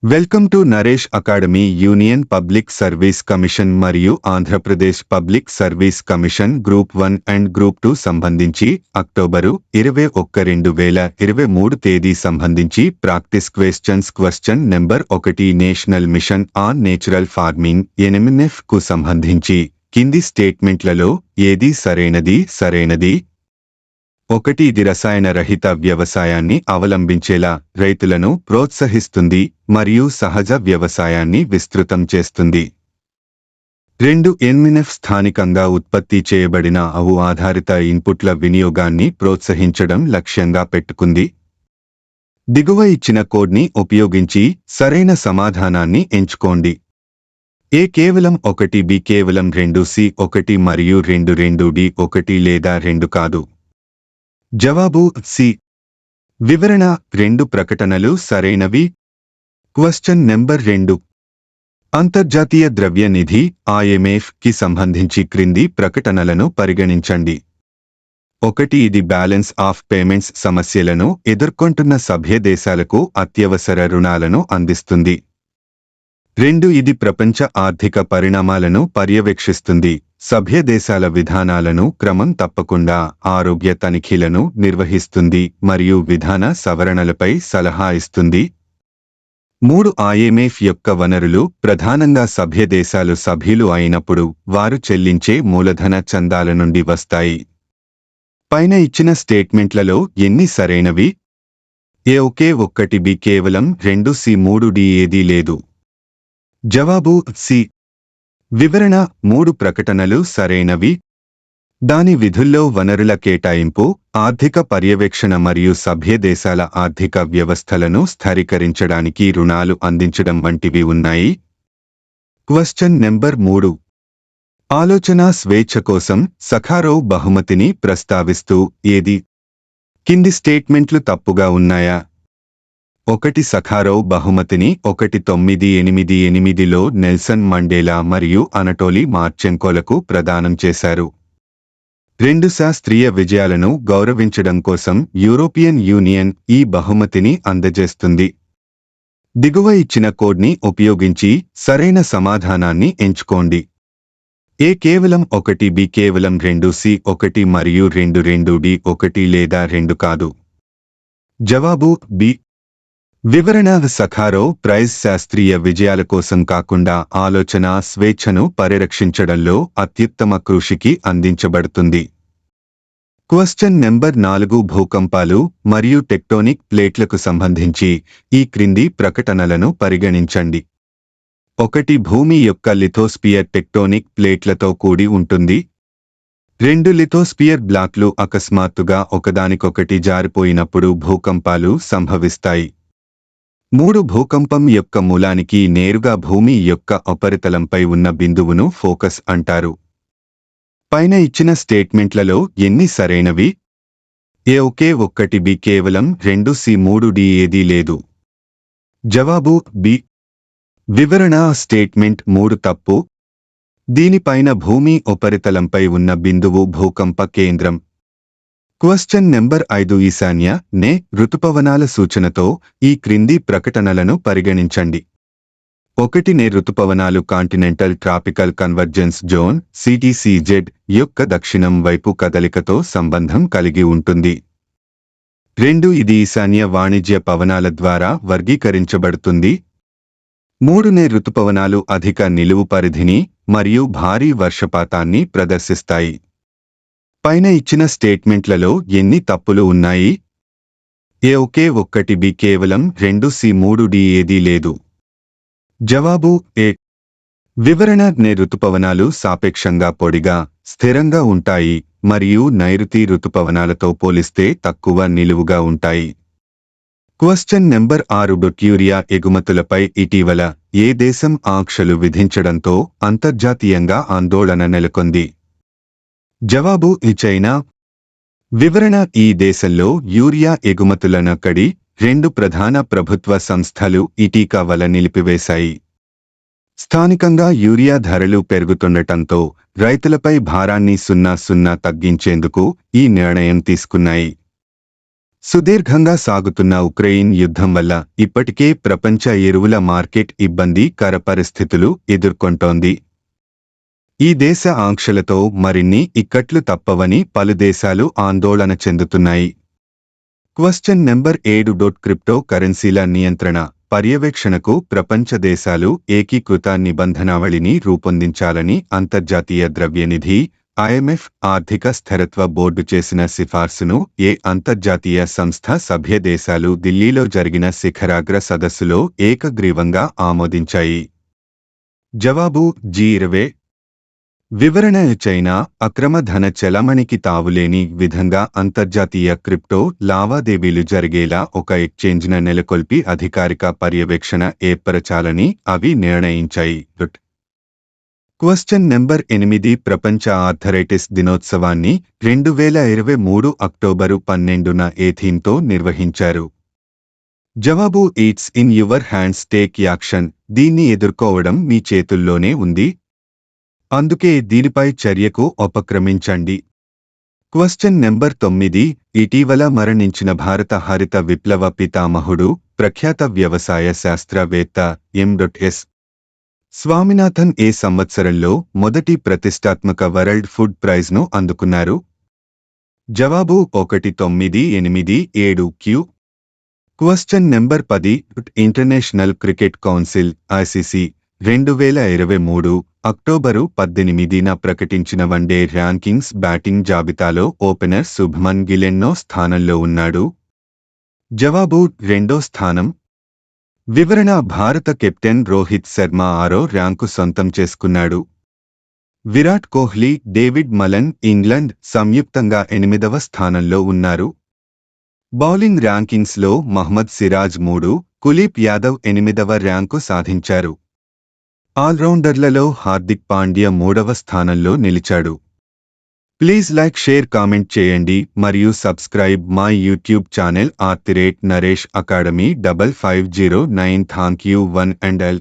Welcome to Naresh academy. Union public service commission మరియు Andhra Pradesh public service commission group 1 and group 2 సంబంధించి October 21, 2023 తేదీ సంబంధించి practice questions. Question number 1, national mission on natural farming NMNF కు సంబంధించి కింది స్టేట్మెంట్లలో ఏది సరైనది? 1. ఇది రసాయన రహిత వ్యవసాయాన్ని అవలంబించేలా రైతులను ప్రోత్సహిస్తుంది మరియు సహజ వ్యవసాయాన్ని విస్తృతం చేస్తుంది. 2. NMNF స్థానికంగా ఉత్పత్తి చేయబడిన ఆవు ఆధారిత ఇన్పుట్ల వినియోగాన్ని ప్రోత్సహించడం లక్ష్యంగా పెట్టుకుంది. దిగువ ఇచ్చిన కోడ్ని ఉపయోగించి సరైన సమాధానాన్ని ఎంచుకోండి. A కేవలం 1, B కేవలం 2, C 1 మరియు 2, D 1 లేదా 2 కాదు. జవాబు సి. వివరణ: 2 ప్రకటనలు సరైనవి. క్వశ్చన్ నెంబర్ 2, అంతర్జాతీయ ద్రవ్య నిధి IMF కి సంబంధించి క్రింది ప్రకటనలను పరిగణించండి. 1. ఇది బ్యాలెన్స్ ఆఫ్ పేమెంట్స్ సమస్యలను ఎదుర్కొంటున్న సభ్య దేశాలకు అత్యవసర రుణాలను అందిస్తుంది. 2. ఇది ప్రపంచ ఆర్థిక పరిణామాలను పర్యవేక్షిస్తుంది, సభ్య దేశాల విధానాలను క్రమం తప్పకుండా ఆరోగ్య తనిఖీలను నిర్వహిస్తుంది మరియు విధాన సవరణలపై సలహా ఇస్తుంది. 3. IMF యొక్క వనరులు ప్రధానంగా సభ్య దేశాలు సభ్యులు అయినప్పుడు వారు చెల్లించే మూలధన చందాల నుండి వస్తాయి. పైన ఇచ్చిన స్టేట్మెంట్లలో ఎన్ని సరైనవి? A ఒకే 1, B కేవలం 2, C 3, D ఏదీ లేదు. జవాబు సి. వివరణ: 3 ప్రకటనలు సరైనవి. దాని విధుల్లో వనరుల కేటాయింపు, ఆర్థిక పర్యవేక్షణ మరియు సభ్య దేశాల ఆర్థిక వ్యవస్థలను స్థిరీకరించడానికి రుణాలు అందించడం వంటివి ఉన్నాయి. క్వశ్చన్ నెంబర్ 3, ఆలోచనా స్వేచ్ఛ కోసం సఖారోవ్ బహుమతిని ప్రస్తావిస్తూ ఏది కింది స్టేట్మెంట్లు తప్పుగా ఉన్నాయా? 1. సఖారోవ్ బహుమతిని 1988లో నెల్సన్ మండేలా మరియు అనటోలీ మార్చెంకోలకు ప్రదానం చేశారు. 2. శాస్త్రీయ విజయాలను గౌరవించడం కోసం యూరోపియన్ యూనియన్ ఈ బహుమతిని అందజేస్తుంది. దిగువ ఇచ్చిన కోడ్ని ఉపయోగించి సరైన సమాధానాన్ని ఎంచుకోండి. A కేవలం 1, B కేవలం 2, C 1 మరియు 2, D 1 లేదా 2 కాదు. జవాబు బి. వివరణ: సఖారోవ్ ప్రైజ్ శాస్త్రీయ విజయాల కోసం కాకుండా ఆలోచన స్వేచ్ఛను పరిరక్షించడంలో అత్యుత్తమ కృషికి అందించబడుతుంది. క్వశ్చన్ నెంబర్ 4, భూకంపాలు మరియు టెక్టోనిక్ ప్లేట్లకు సంబంధించి ఈ క్రింది ప్రకటనలను పరిగణించండి. 1. భూమి యొక్క లిథోస్పియర్ టెక్టోనిక్ ప్లేట్లతో కూడి ఉంటుంది. 2. లిథోస్పియర్ బ్లాక్లు అకస్మాత్తుగా ఒకదానికొకటి జారిపోయినప్పుడు భూకంపాలు సంభవిస్తాయి. 3. భూకంపం యొక్క మూలానికి నేరుగా భూమి యొక్క ఉపరితలంపై ఉన్న బిందువును ఫోకస్ అంటారు. పైన ఇచ్చిన స్టేట్మెంట్లలో ఎన్ని సరైనవి? A ఒకే 1, B కేవలం 2, C 3, D ఏదీ లేదు. జవాబు బి. వివరణ: స్టేట్మెంట్ 3 తప్పు. దీనిపైన భూమి ఉపరితలంపై ఉన్న బిందువు భూకంప కేంద్రం. క్వశ్చన్ నెంబర్ 5, ఈశాన్య ఋతుపవనాల సూచనతో ఈ క్రింది ప్రకటనలను పరిగణించండి. 1. ఋతుపవనాలు continental tropical convergence zone CTCZ యొక్క దక్షిణం వైపు కదలికతో సంబంధం కలిగి ఉంటుంది. 2. ఇది ఈశాన్య వాణిజ్య పవనాల ద్వారా వర్గీకరించబడుతుంది. 3. ఋతుపవనాలు అధిక నిలువు పరిధిని మరియు భారీ వర్షపాతాన్ని ప్రదర్శిస్తాయి. పైన ఇచ్చిన స్టేట్మెంట్లలో ఎన్ని తప్పులు ఉన్నాయి? A ఒకే 1, B కేవలం 2, C 3, D ఏదీ లేదు. జవాబు ఏ. వివరణ: ఋతుపవనాలు సాపేక్షంగా పొడిగా, స్థిరంగా ఉంటాయి మరియు నైరుతి ఋతుపవనాలతో పోలిస్తే తక్కువ నిలువుగా ఉంటాయి. క్వశ్చన్ నెంబర్ 6, యూరియా ఎగుమతులపై ఇటీవల ఏ దేశం ఆంక్షలు విధించడంతో అంతర్జాతీయంగా ఆందోళన నెలకొంది? జవాబు చైనా. వివరణ: ఈ దేశంలో యూరియా ఎగుమతులను 2 ప్రధాన ప్రభుత్వ సంస్థలు ఇటీవల నిలిపివేశాయి. స్థానికంగా యూరియా ధరలు పెరుగుతుండటంతో రైతులపై భారాన్ని 0 తగ్గించేందుకు ఈ నిర్ణయం తీసుకున్నాయి. సుదీర్ఘంగా సాగుతున్న ఉక్రెయిన్ యుద్ధం వల్ల ఇప్పటికే ప్రపంచ ఎరువుల మార్కెట్ ఇబ్బందికర పరిస్థితులు ఎదుర్కొంటోంది. ఈ దేశ ఆంక్షలతో మరిన్ని ఇక్కట్లు తప్పవని పలు దేశాలు ఆందోళన చెందుతున్నాయి. Question number 7. క్రిప్టో కరెన్సీల నియంత్రణ, పర్యవేక్షణకు ప్రపంచ దేశాలు ఏకీకృత నిబంధనావళిని రూపొందించాలని అంతర్జాతీయ ద్రవ్యనిధి IMF ఆర్థిక స్థిరత్వ బోర్డు చేసిన సిఫార్సును అంతర్జాతీయ సంస్థ సభ్య దేశాలు ఢిల్లీలో జరిగిన శిఖరాగ్ర సదస్సులో ఏకగ్రీవంగా ఆమోదించాయి. జవాబు G20. వివరణ చైనా అక్రమ ధన చెలామణికి తావులేని విధంగా అంతర్జాతీయ క్రిప్టో లావాదేవీలు జరిగేలా ఒక ఎక్స్చేంజ్ను నెలకొల్పి అధికారిక పర్యవేక్షణ ఏర్పరచాలని అవి నిర్ణయించాయి. Question number 8. ప్రపంచ ఆర్థరైటిస్ దినోత్సవాన్ని 2023 అక్టోబరు 12న థీమ్తో నిర్వహించారు. జవాబు it's in your hands, take action. దీన్ని ఎదుర్కోవడం మీ చేతుల్లోనే ఉంది, అందుకే దీనిపై చర్యకు ఉపక్రమించండి. Question number 9. ఇటీవల మరణించిన భారత హరిత విప్లవ పితామహుడు, ప్రఖ్యాత వ్యవసాయ శాస్త్రవేత్త M.S. స్వామినాథన్ ఏ సంవత్సరంలో మొదటి ప్రతిష్టాత్మక వరల్డ్ ఫుడ్ ప్రైజ్ను అందుకున్నారు? జవాబు 1987 Q. Question number 10. International cricket council ICC 2023 October 18న ప్రకటించిన వన్డే ర్యాంకింగ్స్ బ్యాటింగ్ జాబితాలో ఓపెనర్ శుభ్మన్ గిల్ ఎన్నో స్థానంలో ఉన్నాడు? జవాబు 2వ స్థానం. వివరణ భారత కెప్టెన్ రోహిత్ శర్మ 6వ ర్యాంకు సొంతం చేసుకున్నాడు. Virat Kohli, David Malan England సంయుక్తంగా 8వ స్థానంలో ఉన్నారు. బౌలింగ్ ర్యాంకింగ్స్లో మహ్మద్ సిరాజ్ 3, కుల్దీప్ యాదవ్ 8వ ర్యాంకు సాధించారు. ఆల్రౌండర్లలో హార్దిక్ పాండ్యా 3వ స్థానంలో నిలిచాడు. ప్లీజ్ లైక్, షేర్, కామెంట్ చేయండి మరియు subscribe my YouTube channel @Naresh Academy 5509. Thank you one and all.